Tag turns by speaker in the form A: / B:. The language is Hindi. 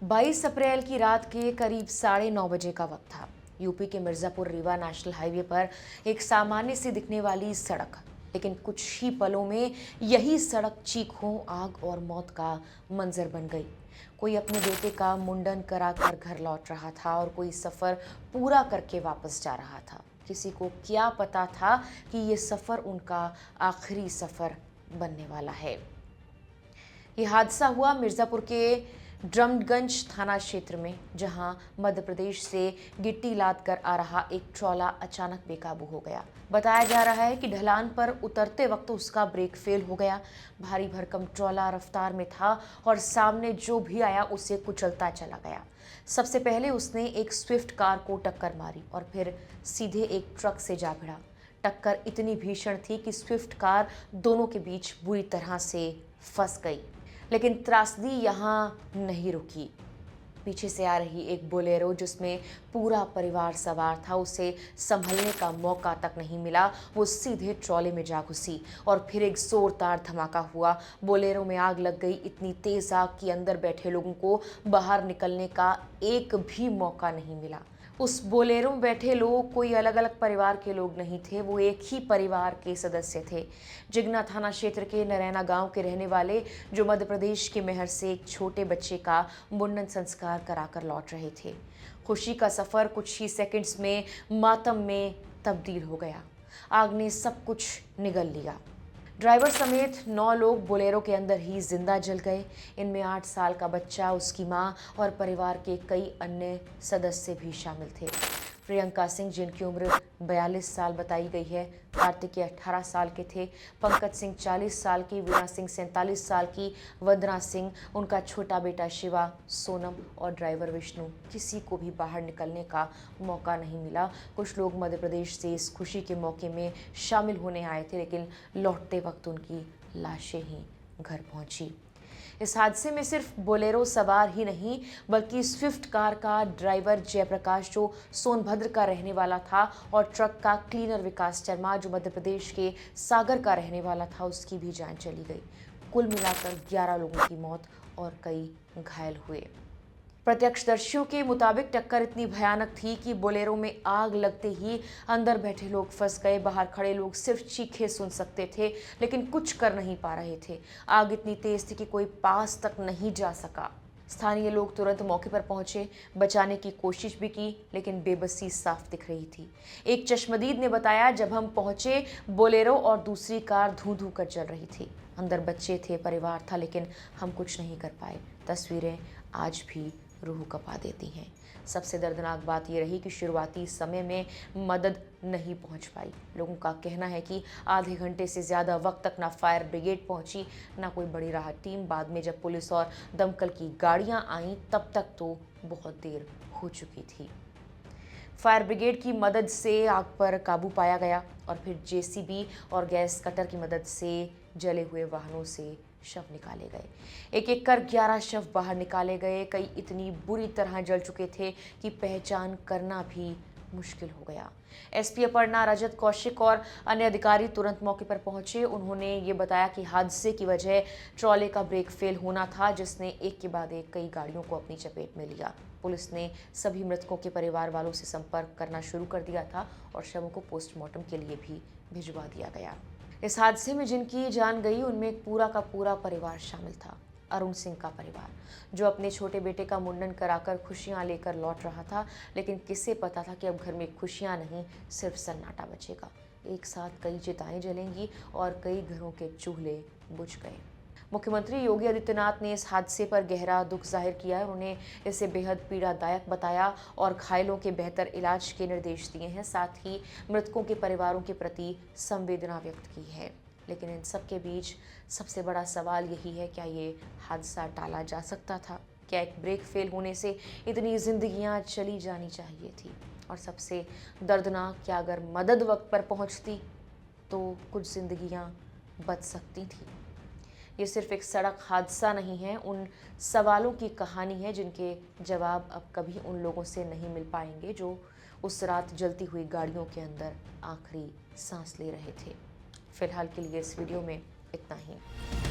A: 22 अप्रैल की रात के करीब 9:30 बजे का वक्त था। यूपी के मिर्जापुर रीवा नेशनल हाईवे पर एक सामान्य सी दिखने वाली सड़क, लेकिन कुछ ही पलों में यही सड़क चीखों, आग और मौत का मंजर बन गई। कोई अपने बेटे का मुंडन कराकर घर लौट रहा था और कोई सफर पूरा करके वापस जा रहा था। किसी को क्या पता था कि ये सफर उनका आखिरी सफर बनने वाला है। ये हादसा हुआ मिर्जापुर के ड्रमगंज थाना क्षेत्र में, जहां मध्य प्रदेश से गिट्टी लाद कर आ रहा एक ट्रॉला अचानक बेकाबू हो गया। बताया जा रहा है कि ढलान पर उतरते वक्त उसका ब्रेक फेल हो गया। भारी भरकम ट्रॉला रफ्तार में था और सामने जो भी आया उसे कुचलता चला गया। सबसे पहले उसने एक स्विफ्ट कार को टक्कर मारी और फिर सीधे एक ट्रक से जा भिड़ा। टक्कर इतनी भीषण थी कि स्विफ्ट कार दोनों के बीच बुरी तरह से फंस गई। लेकिन त्रासदी यहाँ नहीं रुकी। पीछे से आ रही एक बोलेरो जिसमें पूरा परिवार सवार था, उसे संभलने का मौका तक नहीं मिला। वो सीधे ट्रॉले में जा घुसी और फिर एक जोरदार धमाका हुआ। बोलेरो में आग लग गई। इतनी तेज आग कि अंदर बैठे लोगों को बाहर निकलने का एक भी मौका नहीं मिला। उस बोलेरो में बैठे लोग कोई अलग अलग परिवार के लोग नहीं थे, वो एक ही परिवार के सदस्य थे। जिगना थाना क्षेत्र के नरैना गांव के रहने वाले, जो मध्य प्रदेश के मेहर से एक छोटे बच्चे का मुंडन संस्कार कराकर लौट रहे थे। खुशी का सफर कुछ ही सेकंड्स में मातम में तब्दील हो गया। आग ने सब कुछ निगल लिया। ड्राइवर समेत 9 लोग बोलेरो के अंदर ही जिंदा जल गए। इनमें 8 साल का बच्चा, उसकी मां और परिवार के कई अन्य सदस्य भी शामिल थे। प्रियंका सिंह, जिनकी उम्र 42 साल बताई गई है, कार्तिकेय 18 साल के थे, पंकज सिंह 40 साल की, वीणा सिंह 47 साल की, वंदना सिंह, उनका छोटा बेटा शिवा, सोनम और ड्राइवर विष्णु। किसी को भी बाहर निकलने का मौका नहीं मिला। कुछ लोग मध्य प्रदेश से इस खुशी के मौके में शामिल होने आए थे, लेकिन लौटते वक्त उनकी लाशें ही घर पहुंची। इस हादसे में सिर्फ बोलेरो सवार ही नहीं, बल्कि स्विफ्ट कार का ड्राइवर जयप्रकाश, जो सोनभद्र का रहने वाला था, और ट्रक का क्लीनर विकास शर्मा, जो मध्य प्रदेश के सागर का रहने वाला था, उसकी भी जान चली गई। कुल मिलाकर 11 लोगों की मौत और कई घायल हुए। प्रत्यक्षदर्शियों के मुताबिक टक्कर इतनी भयानक थी कि बोलेरो में आग लगते ही अंदर बैठे लोग फंस गए। बाहर खड़े लोग सिर्फ चीखें सुन सकते थे, लेकिन कुछ कर नहीं पा रहे थे। आग इतनी तेज थी कि कोई पास तक नहीं जा सका। स्थानीय लोग तुरंत मौके पर पहुंचे, बचाने की कोशिश भी की, लेकिन बेबसी साफ दिख रही थी। एक चश्मदीद ने बताया, जब हम पहुंचे, बोलेरो और दूसरी कार धू धू कर जल रही थी। अंदर बच्चे थे, परिवार था, लेकिन हम कुछ नहीं कर पाए। तस्वीरें आज भी रूह कपा देती हैं। सबसे दर्दनाक बात यह रही कि शुरुआती समय में मदद नहीं पहुंच पाई। लोगों का कहना है कि आधे घंटे से ज़्यादा वक्त तक ना फायर ब्रिगेड पहुंची, ना कोई बड़ी राहत टीम। बाद में जब पुलिस और दमकल की गाड़ियां आईं, तब तक तो बहुत देर हो चुकी थी। फायर ब्रिगेड की मदद से आग पर काबू पाया गया और फिर जेसीबी और गैस कटर की मदद से जले हुए वाहनों से शव निकाले गए। एक एक कर 11 शव बाहर निकाले गए। कई इतनी बुरी तरह जल चुके थे कि पहचान करना भी मुश्किल हो गया। एसपी अपर्णा, रजत कौशिक और अन्य अधिकारी तुरंत मौके पर पहुंचे। उन्होंने ये बताया कि हादसे की वजह ट्रॉले का ब्रेक फेल होना था, जिसने एक के बाद एक कई गाड़ियों को अपनी चपेट में लिया। पुलिस ने सभी मृतकों के परिवार वालों से संपर्क करना शुरू कर दिया था और शवों को पोस्टमार्टम के लिए भी भिजवा दिया गया। इस हादसे में जिनकी जान गई, उनमें एक पूरा का पूरा परिवार शामिल था। अरुण सिंह का परिवार, जो अपने छोटे बेटे का मुंडन कराकर खुशियां लेकर लौट रहा था, लेकिन किसे पता था कि अब घर में खुशियां नहीं, सिर्फ सन्नाटा बचेगा। एक साथ कई चिताएं जलेंगी और कई घरों के चूल्हे बुझ गए। मुख्यमंत्री योगी आदित्यनाथ ने इस हादसे पर गहरा दुख जाहिर किया है। उन्होंने इसे बेहद पीड़ादायक बताया और घायलों के बेहतर इलाज के निर्देश दिए हैं। साथ ही मृतकों के परिवारों के प्रति संवेदना व्यक्त की है। लेकिन इन सब के बीच सबसे बड़ा सवाल यही है, क्या ये हादसा टाला जा सकता था? क्या एक ब्रेक फेल होने से इतनी जिंदगियां चली जानी चाहिए थी? और सबसे दर्दनाक, क्या अगर मदद वक्त पर पहुंचती तो कुछ जिंदगियां बच सकती थी? ये सिर्फ एक सड़क हादसा नहीं है, उन सवालों की कहानी है जिनके जवाब अब कभी उन लोगों से नहीं मिल पाएंगे, जो उस रात जलती हुई गाड़ियों के अंदर आखिरी सांस ले रहे थे। फिलहाल के लिए इस वीडियो में इतना ही।